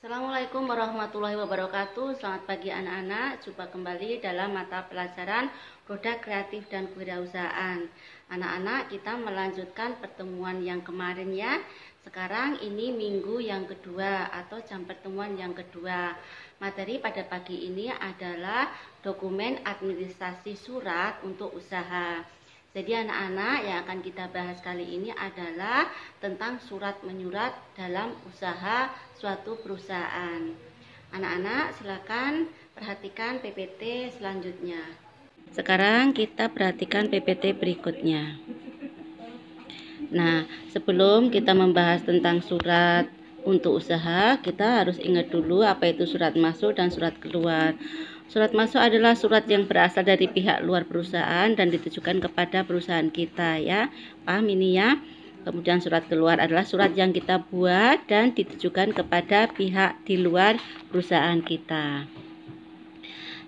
Assalamualaikum warahmatullahi wabarakatuh. Selamat pagi anak-anak. Jumpa kembali dalam mata pelajaran Produk Kreatif dan Kewirausahaan. Anak-anak, kita melanjutkan pertemuan yang kemarin ya. Sekarang ini minggu yang kedua atau jam pertemuan yang kedua. Materi pada pagi ini adalah dokumen administrasi surat untuk usaha. Jadi anak-anak, yang akan kita bahas kali ini adalah tentang surat menyurat dalam usaha suatu perusahaan. Anak-anak silakan perhatikan PPT selanjutnya. Sekarang kita perhatikan PPT berikutnya. Nah, sebelum kita membahas tentang surat untuk usaha, kita harus ingat dulu apa itu surat masuk dan surat keluar. Surat masuk adalah surat yang berasal dari pihak luar perusahaan dan ditujukan kepada perusahaan kita ya. Paham ini ya? Kemudian surat keluar adalah surat yang kita buat dan ditujukan kepada pihak di luar perusahaan kita.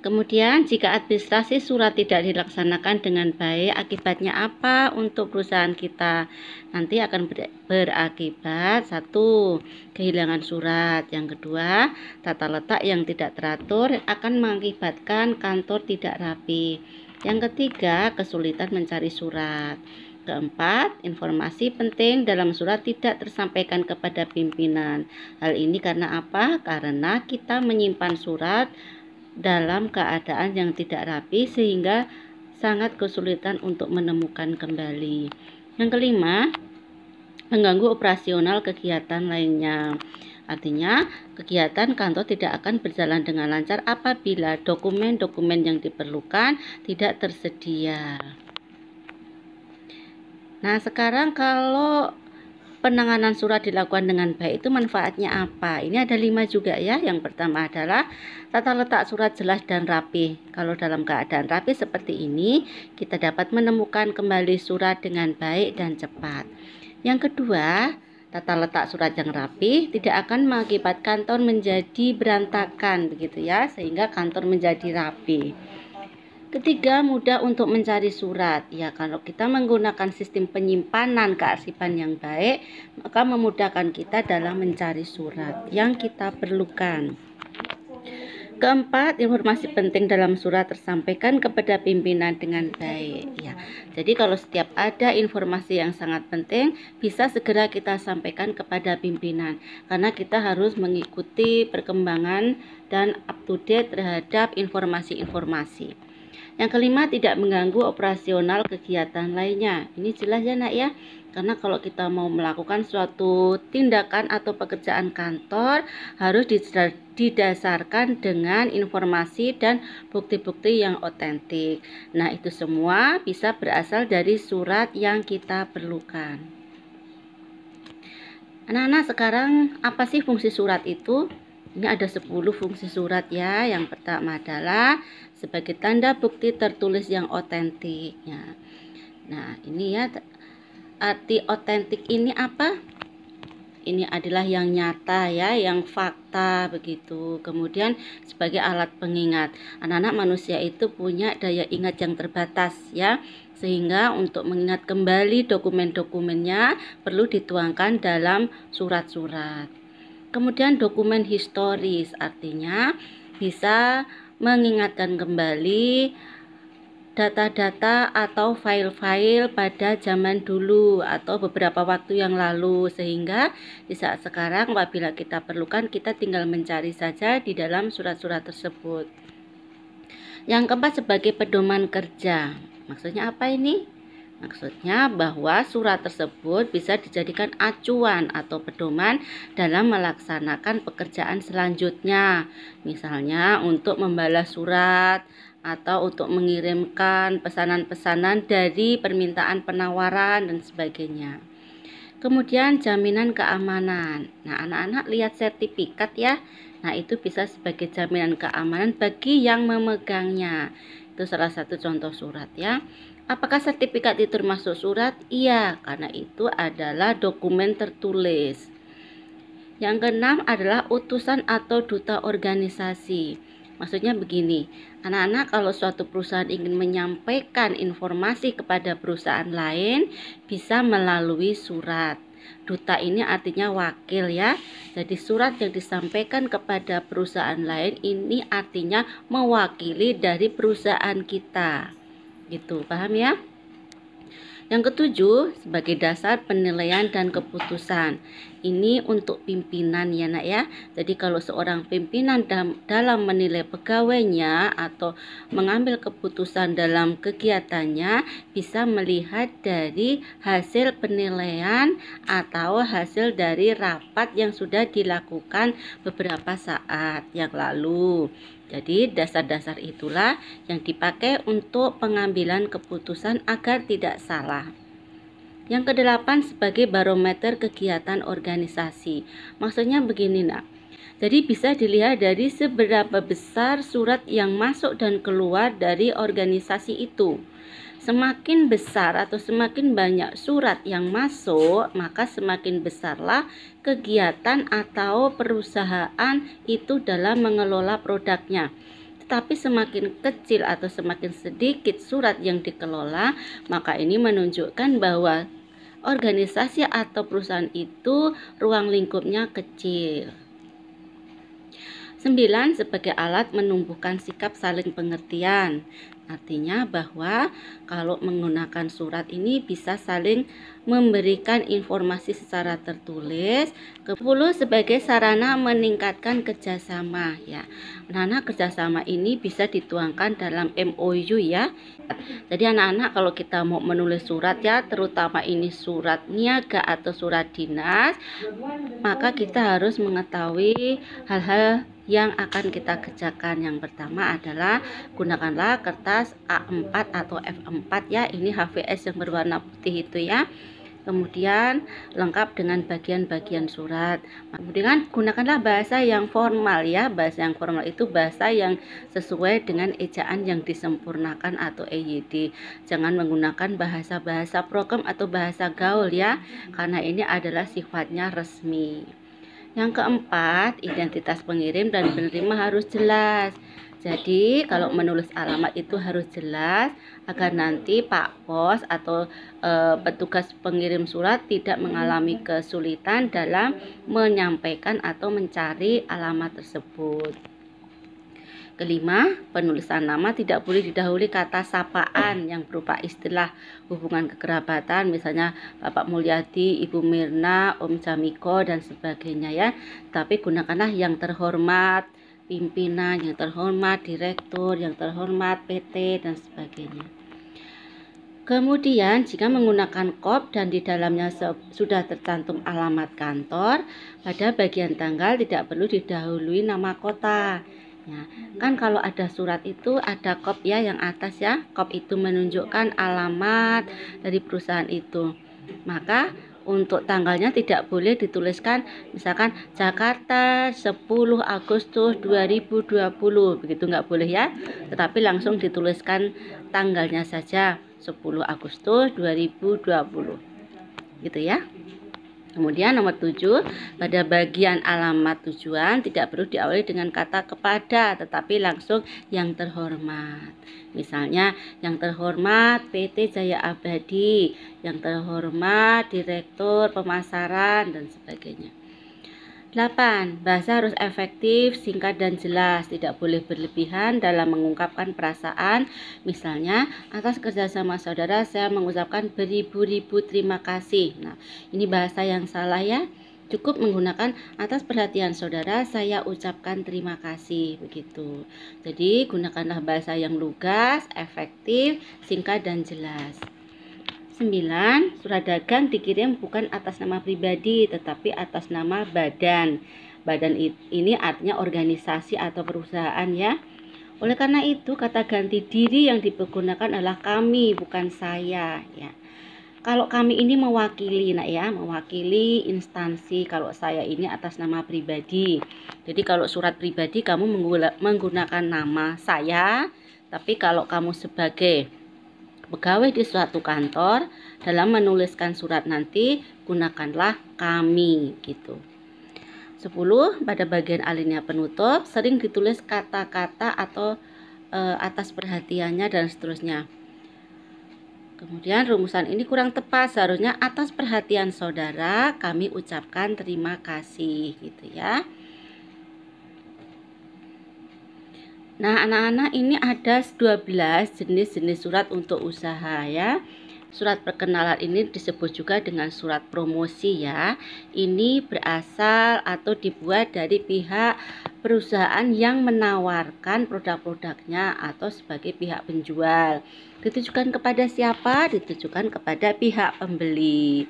Kemudian jika administrasi surat tidak dilaksanakan dengan baik, akibatnya apa untuk perusahaan kita? Nanti akan berakibat satu, kehilangan surat. Yang kedua, tata letak yang tidak teratur akan mengakibatkan kantor tidak rapi. Yang ketiga, kesulitan mencari surat. Keempat, informasi penting dalam surat tidak tersampaikan kepada pimpinan. Hal ini karena apa? Karena kita menyimpan surat dalam keadaan yang tidak rapi sehingga sangat kesulitan untuk menemukan kembali. Yang kelima, mengganggu operasional kegiatan lainnya. Artinya, kegiatan kantor tidak akan berjalan dengan lancar apabila dokumen-dokumen yang diperlukan tidak tersedia. Nah, sekarang kalau penanganan surat dilakukan dengan baik itu manfaatnya apa? Ini ada 5 juga ya. Yang pertama adalah tata letak surat jelas dan rapi. Kalau dalam keadaan rapi seperti ini, kita dapat menemukan kembali surat dengan baik dan cepat. Yang kedua, tata letak surat yang rapi tidak akan mengakibatkan kantor menjadi berantakan begitu ya, sehingga kantor menjadi rapi. Ketiga, mudah untuk mencari surat. Ya, kalau kita menggunakan sistem penyimpanan kearsipan yang baik, maka memudahkan kita dalam mencari surat yang kita perlukan. Keempat, informasi penting dalam surat tersampaikan kepada pimpinan dengan baik. Ya, jadi kalau setiap ada informasi yang sangat penting, bisa segera kita sampaikan kepada pimpinan. Karena kita harus mengikuti perkembangan dan up to date terhadap informasi-informasi. Yang kelima, tidak mengganggu operasional kegiatan lainnya. Ini jelas ya nak ya. Karena kalau kita mau melakukan suatu tindakan atau pekerjaan kantor, harus didasarkan dengan informasi dan bukti-bukti yang otentik. Nah, itu semua bisa berasal dari surat yang kita perlukan. Anak-anak, sekarang apa sih fungsi surat itu? Ini ada 10 fungsi surat ya. Yang pertama adalah sebagai tanda bukti tertulis yang otentik. Nah, ini ya, arti otentik ini apa? Ini adalah yang nyata ya, yang fakta begitu. Kemudian sebagai alat pengingat. Anak-anak manusia itu punya daya ingat yang terbatas ya. Sehingga untuk mengingat kembali dokumen-dokumennya perlu dituangkan dalam surat-surat. Kemudian dokumen historis, artinya bisa mengingatkan kembali data-data atau file-file pada zaman dulu atau beberapa waktu yang lalu, sehingga di saat sekarang apabila kita perlukan, kita tinggal mencari saja di dalam surat-surat tersebut. Yang keempat, sebagai pedoman kerja. Maksudnya apa ini? Maksudnya bahwa surat tersebut bisa dijadikan acuan atau pedoman dalam melaksanakan pekerjaan selanjutnya. Misalnya untuk membalas surat atau untuk mengirimkan pesanan-pesanan dari permintaan penawaran dan sebagainya. Kemudian jaminan keamanan. Nah, anak-anak lihat sertifikat ya. Nah, itu bisa sebagai jaminan keamanan bagi yang memegangnya. Itu salah satu contoh surat ya. Apakah sertifikat itu termasuk surat? Iya, karena itu adalah dokumen tertulis. Yang keenam adalah utusan atau duta organisasi. Maksudnya begini, anak-anak kalau suatu perusahaan ingin menyampaikan informasi kepada perusahaan lain, bisa melalui surat. Duta ini artinya wakil ya. Jadi surat yang disampaikan kepada perusahaan lain ini artinya mewakili dari perusahaan kita. Gitu, paham ya? Yang ketujuh, sebagai dasar penilaian dan keputusan. Ini untuk pimpinan ya nak ya. Jadi kalau seorang pimpinan dalam menilai pegawainya atau mengambil keputusan dalam kegiatannya, bisa melihat dari hasil penilaian atau hasil dari rapat yang sudah dilakukan beberapa saat yang lalu. Jadi dasar-dasar itulah yang dipakai untuk pengambilan keputusan agar tidak salah. Yang kedelapan, sebagai barometer kegiatan organisasi. Maksudnya begini nak. Jadi bisa dilihat dari seberapa besar surat yang masuk dan keluar dari organisasi itu. Semakin besar atau semakin banyak surat yang masuk, maka semakin besarlah kegiatan atau perusahaan itu dalam mengelola produknya. Tetapi semakin kecil atau semakin sedikit surat yang dikelola, maka ini menunjukkan bahwa organisasi atau perusahaan itu ruang lingkupnya kecil. 9. Sebagai alat menumbuhkan sikap saling pengertian. Artinya bahwa kalau menggunakan surat ini bisa saling memberikan informasi secara tertulis. 10. Sebagai sarana meningkatkan kerjasama ya. Nah, kerjasama ini bisa dituangkan dalam MOU ya. Jadi anak-anak kalau kita mau menulis surat ya, terutama ini surat niaga atau surat dinas, maka kita harus mengetahui hal-hal yang akan kita kerjakan. Yang pertama adalah gunakanlah kertas A4 atau F4 ya, ini HVS yang berwarna putih itu ya. Kemudian lengkap dengan bagian-bagian surat. Kemudian gunakanlah bahasa yang formal ya. Bahasa yang formal itu bahasa yang sesuai dengan ejaan yang disempurnakan atau EYD. Jangan menggunakan bahasa-bahasa prokem atau bahasa gaul ya, karena ini adalah sifatnya resmi. Yang keempat, identitas pengirim dan penerima harus jelas. Jadi kalau menulis alamat itu harus jelas agar nanti Pak Pos atau petugas pengirim surat tidak mengalami kesulitan dalam menyampaikan atau mencari alamat tersebut. Kelima, penulisan nama tidak boleh didahului kata sapaan yang berupa istilah hubungan kekerabatan, misalnya Bapak Mulyadi, Ibu Mirna, Om Jamiko dan sebagainya ya. Tapi gunakanlah yang terhormat, pimpinan, yang terhormat, direktur, yang terhormat, PT dan sebagainya. Kemudian jika menggunakan kop dan di dalamnya sudah tercantum alamat kantor, pada bagian tanggal tidak perlu didahului nama kota. Ya, kan kalau ada surat itu ada kop ya yang atas ya. Kop itu menunjukkan alamat dari perusahaan itu. Maka untuk tanggalnya tidak boleh dituliskan misalkan Jakarta 10 Agustus 2020. Begitu nggak boleh ya. Tetapi langsung dituliskan tanggalnya saja 10 Agustus 2020. Gitu ya. Kemudian nomor 7, pada bagian alamat tujuan tidak perlu diawali dengan kata kepada, tetapi langsung yang terhormat. Misalnya yang terhormat PT Jaya Abadi, yang terhormat Direktur Pemasaran dan sebagainya. 8. Bahasa harus efektif, singkat dan jelas. Tidak boleh berlebihan dalam mengungkapkan perasaan. Misalnya, atas kerjasama saudara saya mengucapkan beribu-ribu terima kasih. Nah, ini bahasa yang salah ya. Cukup menggunakan atas perhatian saudara saya ucapkan terima kasih. Begitu. Jadi, gunakanlah bahasa yang lugas, efektif, singkat dan jelas. 9. Surat dagang dikirim bukan atas nama pribadi tetapi atas nama badan. Badan ini artinya organisasi atau perusahaan ya. Oleh karena itu kata ganti diri yang dipergunakan adalah kami bukan saya ya. Kalau kami ini mewakili nak ya, mewakili instansi. Kalau saya ini atas nama pribadi. Jadi kalau surat pribadi kamu menggunakan nama saya, tapi kalau kamu sebagai pegawai di suatu kantor dalam menuliskan surat nanti gunakanlah kami gitu. 10. Pada bagian alinea penutup sering ditulis kata-kata atau atas perhatiannya dan seterusnya. Kemudian rumusan ini kurang tepat, seharusnya atas perhatian saudara kami ucapkan terima kasih gitu ya. Nah, anak-anak, ini ada 12 jenis-jenis surat untuk usaha ya. Surat perkenalan ini disebut juga dengan surat promosi ya. Ini berasal atau dibuat dari pihak perusahaan yang menawarkan produk-produknya atau sebagai pihak penjual. Ditujukan kepada siapa? Ditujukan kepada pihak pembeli.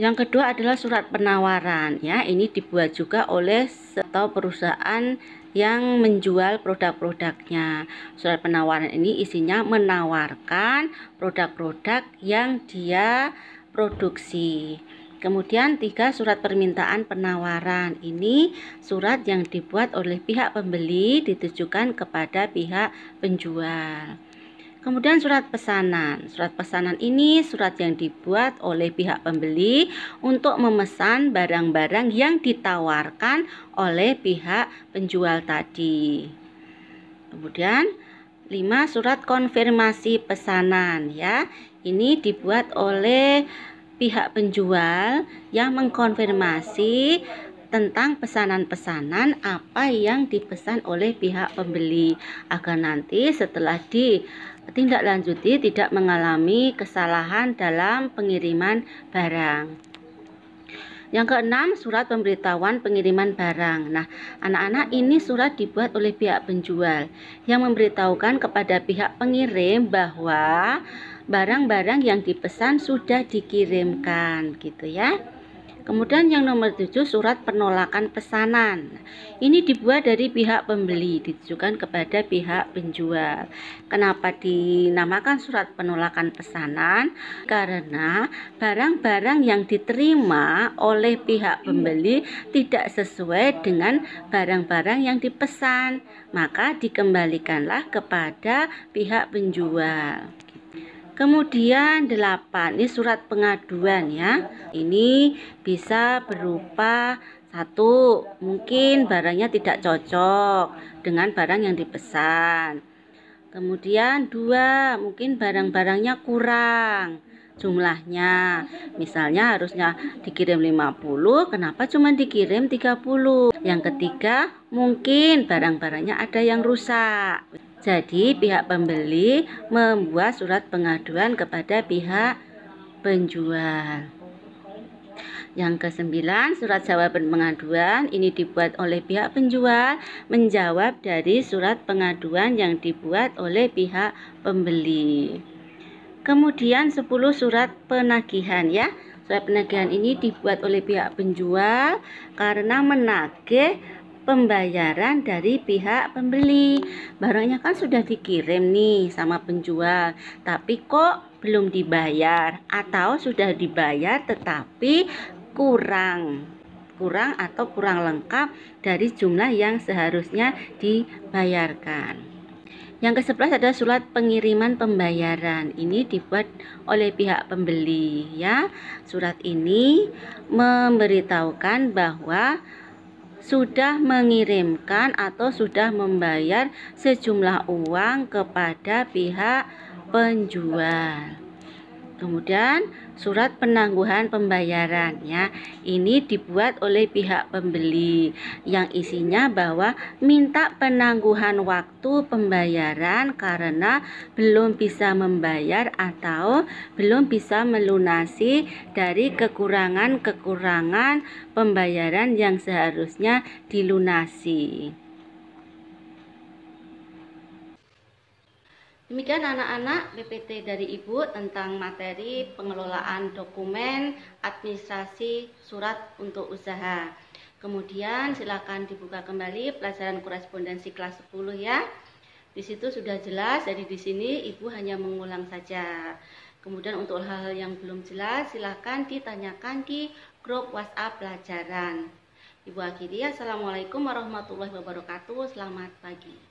Yang kedua adalah surat penawaran ya. Ini dibuat juga oleh atau perusahaan yang menjual produk-produknya. Surat penawaran ini isinya menawarkan produk-produk yang dia produksi. Kemudian 3, surat permintaan penawaran. Ini surat yang dibuat oleh pihak pembeli ditujukan kepada pihak penjual. Kemudian surat pesanan. Surat pesanan ini surat yang dibuat oleh pihak pembeli untuk memesan barang-barang yang ditawarkan oleh pihak penjual tadi. Kemudian 5, surat konfirmasi pesanan ya. Ini dibuat oleh pihak penjual yang mengkonfirmasi tentang pesanan-pesanan apa yang dipesan oleh pihak pembeli agar nanti setelah ditindaklanjuti tidak mengalami kesalahan dalam pengiriman barang. Yang keenam, surat pemberitahuan pengiriman barang. Nah, anak-anak, ini surat dibuat oleh pihak penjual yang memberitahukan kepada pihak pengirim bahwa barang-barang yang dipesan sudah dikirimkan gitu ya. Kemudian yang nomor 7, surat penolakan pesanan. Ini dibuat dari pihak pembeli, ditujukan kepada pihak penjual. Kenapa dinamakan surat penolakan pesanan? Karena barang-barang yang diterima oleh pihak pembeli tidak sesuai dengan barang-barang yang dipesan, maka dikembalikanlah kepada pihak penjual. Kemudian 8, ini surat pengaduan ya. Ini bisa berupa 1, mungkin barangnya tidak cocok dengan barang yang dipesan. Kemudian 2, mungkin barang-barangnya kurang jumlahnya. Misalnya harusnya dikirim 50, kenapa cuma dikirim 30? Yang ketiga, mungkin barang-barangnya ada yang rusak. Jadi pihak pembeli membuat surat pengaduan kepada pihak penjual. Yang ke-9, surat jawaban pengaduan. Ini dibuat oleh pihak penjual menjawab dari surat pengaduan yang dibuat oleh pihak pembeli. Kemudian 10, surat penagihan ya. Surat penagihan ini dibuat oleh pihak penjual karena menagih pembayaran dari pihak pembeli. Barangnya kan sudah dikirim nih sama penjual, tapi kok belum dibayar atau sudah dibayar tetapi kurang atau kurang lengkap dari jumlah yang seharusnya dibayarkan. Yang ke-11 adalah surat pengiriman pembayaran. Ini dibuat oleh pihak pembeli ya. Surat ini memberitahukan bahwa sudah mengirimkan atau sudah membayar sejumlah uang kepada pihak penjual. Kemudian surat penangguhan pembayaran ya. Ini dibuat oleh pihak pembeli yang isinya bahwa minta penangguhan waktu pembayaran karena belum bisa membayar atau belum bisa melunasi dari kekurangan-kekurangan pembayaran yang seharusnya dilunasi. Demikian anak-anak PPT dari Ibu tentang materi pengelolaan dokumen administrasi surat untuk usaha. Kemudian silakan dibuka kembali pelajaran korespondensi kelas 10 ya. Di situ sudah jelas, jadi di sini Ibu hanya mengulang saja. Kemudian untuk hal-hal yang belum jelas silakan ditanyakan di grup WhatsApp pelajaran. Ibu akhiri, Assalamualaikum warahmatullahi wabarakatuh. Selamat pagi.